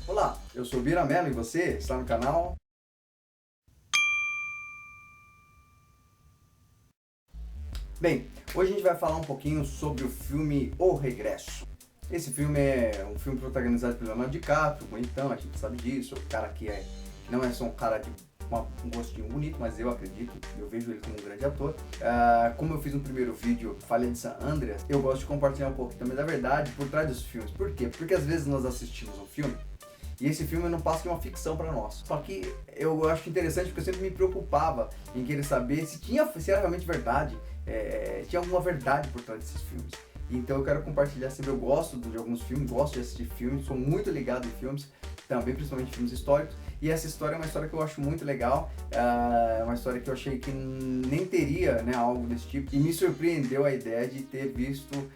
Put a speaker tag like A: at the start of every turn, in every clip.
A: Olá, eu sou o Bira Mello e você está no canal? Bem, hoje a gente vai falar um pouquinho sobre o filme O Regresso. Esse filme é um filme protagonizado pelo Leonardo DiCaprio, bonitão, a gente sabe disso, o cara que não é só um cara de um gostinho bonito, mas eu acredito, eu vejo ele como um grande ator. Como eu fiz no primeiro vídeo, Falha de San Andreas, eu gosto de compartilhar um pouco também da verdade por trás dos filmes. Por quê? Porque às vezes nós assistimos um filme e esse filme não passa de uma ficção para nós. Só que eu acho interessante porque eu sempre me preocupava em querer saber se era realmente verdade, tinha alguma verdade por trás desses filmes. Então eu quero compartilhar sempre, eu gosto de alguns filmes, gosto de assistir filmes, sou muito ligado em filmes, também principalmente filmes históricos. E essa história é uma história que eu acho muito legal, é uma história que eu achei que nem teria, né, algo desse tipo. E me surpreendeu a ideia de ter visto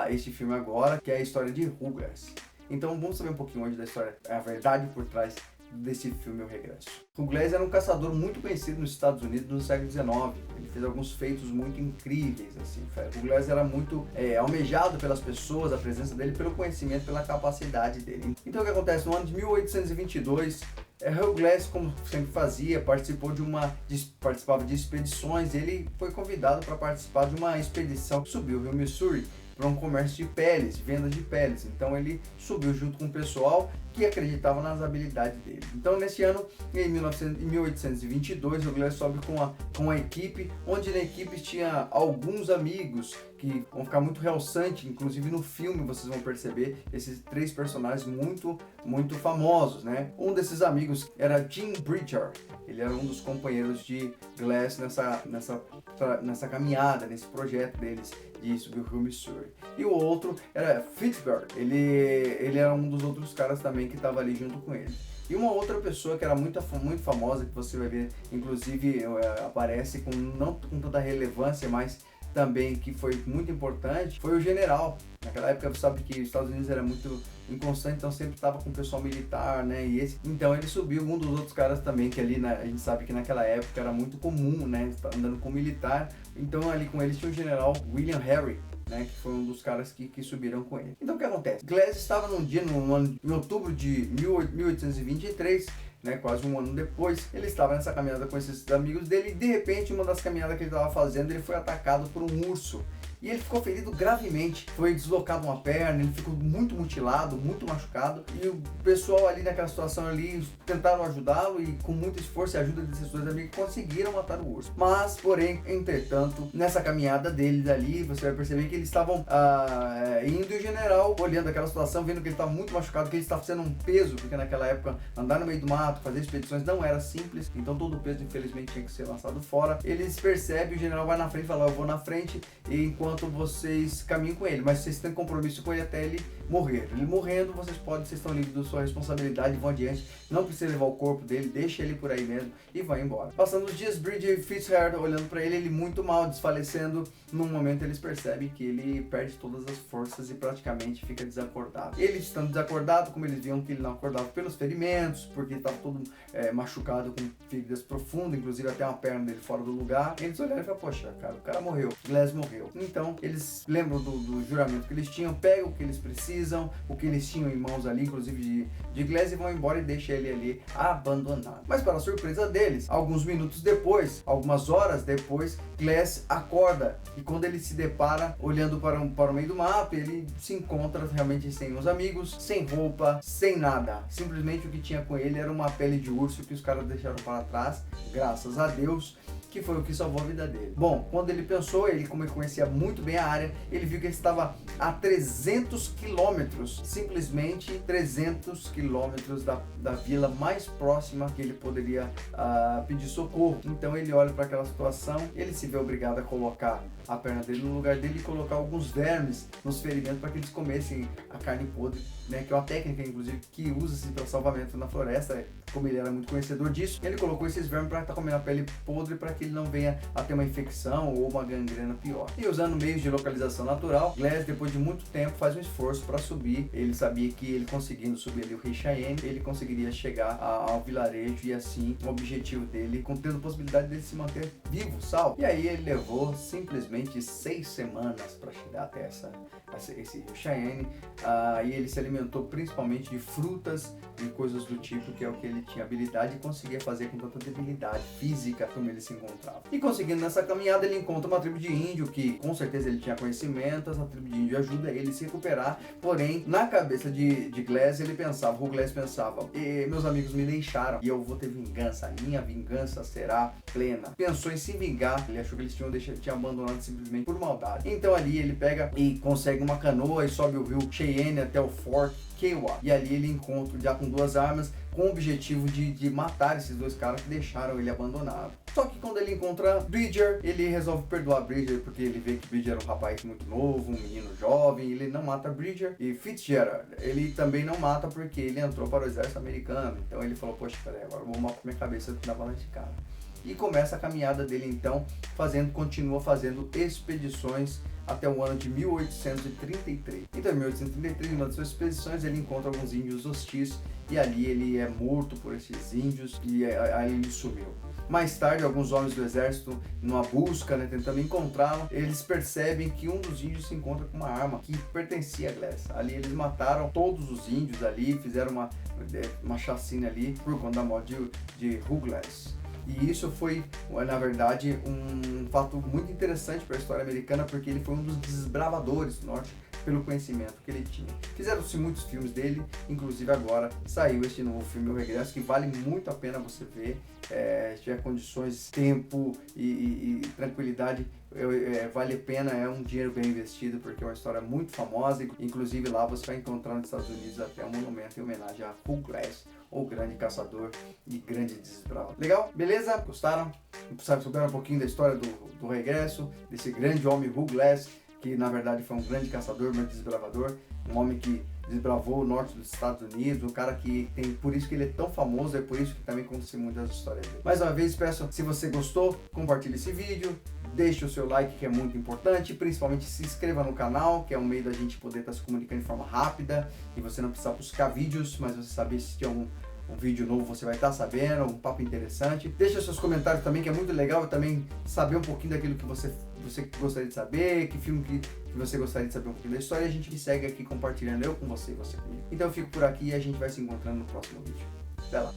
A: este filme agora, que é a história de Rugrats. Então vamos saber um pouquinho hoje da história, a verdade por trás desse filme O Regresso. Rugrats era um caçador muito conhecido nos Estados Unidos no século XIX. Ele fez alguns feitos muito incríveis, assim. Rugrats era muito almejado pelas pessoas, a presença dele, pelo conhecimento, pela capacidade dele. Então o que acontece? No ano de 1822, Rugrats, como sempre fazia, participava de expedições. Ele foi convidado para participar de uma expedição que subiu o rio Missouri para um comércio de peles, venda de peles. Então ele subiu junto com o pessoal que acreditava nas habilidades dele. Então nesse ano, em 1822, o Rugrats sobe com a equipe, onde na equipe tinha alguns amigos que vão ficar muito realçante, inclusive no filme vocês vão perceber esses três personagens muito famosos, né? Um desses amigos era Jim Bridger, ele era um dos companheiros de Glass nessa caminhada, nesse projeto deles de subir o rio Missouri. E o outro era Fitzgerald, ele era um dos outros caras também que estava ali junto com ele. E uma outra pessoa que era muito famosa, que você vai ver, inclusive aparece não com tanta relevância, mas também que foi muito importante, foi o general. Naquela época você sabe que os Estados Unidos era muito inconstante, então sempre estava com o pessoal militar, né? Então ele subiu, um dos outros caras também, que ali a gente sabe que naquela época era muito comum, né? Andando com militar. Então ali com eles tinha o general William Henry, né, que foi um dos caras que subiram com ele. Então o que acontece? Glass estava num dia, em outubro de 1823, né, quase um ano depois, ele estava nessa caminhada com esses amigos dele e de repente, uma das caminhadas que ele estava fazendo, ele foi atacado por um urso. E ele ficou ferido gravemente, foi deslocado uma perna, ele ficou muito mutilado, muito machucado. E o pessoal ali naquela situação ali tentaram ajudá-lo e com muito esforço e ajuda desses dois amigos conseguiram matar o urso. Mas, porém, entretanto, nessa caminhada deles ali, você vai perceber que eles estavam indo e o general, olhando aquela situação, vendo que ele estava muito machucado, que ele estava sendo um peso, porque naquela época andar no meio do mato, fazer expedições não era simples, então todo o peso infelizmente tinha que ser lançado fora. Eles percebem, o general vai na frente e fala, eu vou na frente, e enquanto vocês caminham com ele, mas vocês têm compromisso com ele até ele morrer. Ele morrendo, vocês estão livres da sua responsabilidade, vão adiante, não precisa levar o corpo dele, deixa ele por aí mesmo e vai embora. Passando os dias, Bridger e Fitzgerald olhando para ele muito mal, desfalecendo. Num momento eles percebem que ele perde todas as forças e praticamente fica desacordado. Ele estando desacordado, como eles viam que ele não acordava pelos ferimentos, porque estava todo machucado com feridas profundas, inclusive até uma perna dele fora do lugar, eles olharam e falaram, poxa, cara, o cara morreu, Glass morreu. Então eles lembram do juramento que eles tinham, pegam o que eles precisam, o que eles tinham em mãos ali, inclusive de Glass, e vão embora e deixam ele ali abandonado. Mas para a surpresa deles, alguns minutos depois, algumas horas depois, Glass acorda e quando ele se depara olhando para o meio do mato, ele se encontra realmente sem os amigos, sem roupa, sem nada. Simplesmente o que tinha com ele era uma pele de urso que os caras deixaram para trás, graças a Deus, que foi o que salvou a vida dele. Bom, quando ele pensou, como ele conhecia muito bem a área, ele viu que ele estava a 300 quilômetros, simplesmente 300 quilômetros da vila mais próxima que ele poderia pedir socorro. Então ele olha para aquela situação, ele se vê obrigado a colocar a perna dele no lugar dele e colocar alguns vermes nos ferimentos para que eles comessem a carne podre, né, que é uma técnica, inclusive, que usa-se para salvamento na floresta. Como ele era muito conhecedor disso, ele colocou esses vermes para estar comendo a pele podre para que ele não venha a ter uma infecção ou uma gangrena pior. E usando meios de localização natural, Glass, depois de muito tempo, faz um esforço para subir. Ele sabia que ele conseguindo subir ali o Rio Cheyenne, ele conseguiria chegar ao vilarejo e assim o objetivo dele, tendo a possibilidade dele se manter vivo, salvo. E aí ele levou simplesmente 6 semanas para chegar até esse rio Cheyenne, e ele se alimentou principalmente de frutas e coisas do tipo, que é o que ele tinha habilidade e conseguia fazer com tanta debilidade física como ele se encontrava. E conseguindo nessa caminhada, ele encontra uma tribo de índio que com certeza ele tinha conhecimento, essa tribo de índio ajuda ele a se recuperar, porém na cabeça de Glass ele pensava, o Glass pensava, meus amigos me deixaram e eu vou ter vingança, a minha vingança será plena. Pensou em se vingar, ele achou que eles tinham abandonado simplesmente por maldade. Então ali ele pega e consegue uma canoa e sobe o rio Cheyenne até o Fort Kiowa. E ali ele encontra já com 2 armas, com o objetivo de matar esses 2 caras que deixaram ele abandonado. Só que quando ele encontra Bridger, ele resolve perdoar Bridger, porque ele vê que Bridger era um rapaz muito novo, um menino jovem, ele não mata Bridger. E Fitzgerald, ele também não mata porque ele entrou para o exército americano. Então ele falou, poxa, peraí, agora eu vou matar minha cabeça na bala de cara. E começa a caminhada dele então, continua fazendo expedições até o ano de 1833. Então em 1833, em uma das suas expedições, ele encontra alguns índios hostis e ali ele é morto por esses índios e aí ele sumiu. Mais tarde, alguns homens do exército, numa busca, tentando encontrá-lo, eles percebem que um dos índios se encontra com uma arma que pertencia a Glass. Ali eles mataram todos os índios ali, fizeram uma chacina ali por conta da morte de Hugh Glass. E isso foi, na verdade, um fato muito interessante para a história americana, porque ele foi um dos desbravadores do norte pelo conhecimento que ele tinha. Fizeram-se muitos filmes dele, inclusive agora saiu este novo filme, O Regresso, que vale muito a pena você ver, se tiver condições, tempo e tranquilidade, vale a pena, é um dinheiro bem investido, porque é uma história muito famosa, inclusive lá você vai encontrar nos Estados Unidos até um monumento em homenagem a Hugh Glass, o grande caçador e grande desbravador. Legal? Beleza? Gostaram? Souberam um pouquinho da história do regresso, desse grande homem Hugh Glass, que na verdade foi um grande caçador, um desbravador, um homem que desbravou o norte dos Estados Unidos, um cara que tem, por isso que ele é tão famoso, é por isso que também conta-se muitas histórias dele. Mais uma vez, peço, se você gostou, compartilhe esse vídeo, deixe o seu like, que é muito importante, principalmente se inscreva no canal, que é um meio da gente poder estar se comunicando de forma rápida e você não precisar buscar vídeos, mas você saber se tem um vídeo novo, você vai estar sabendo, um papo interessante. Deixa seus comentários também, que é muito legal também saber um pouquinho daquilo que você gostaria de saber, que filme que você gostaria de saber um pouquinho da história, e a gente segue aqui compartilhando, eu com você e você comigo. Então eu fico por aqui e a gente vai se encontrando no próximo vídeo. Até lá!